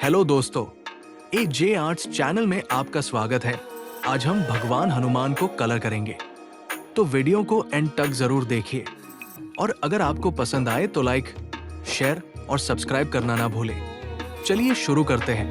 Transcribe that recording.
Hello दोस्तों, ए जे arts channel में आपका स्वागत है। आज हम भगवान हनुमान को कलर करेंगे, तो वीडियो को एंड तक जरूर देखिए। और अगर आपको पसंद आए तो लाइक, शेयर और सब्सक्राइब करना ना भूलें। चलिए शुरू करते हैं।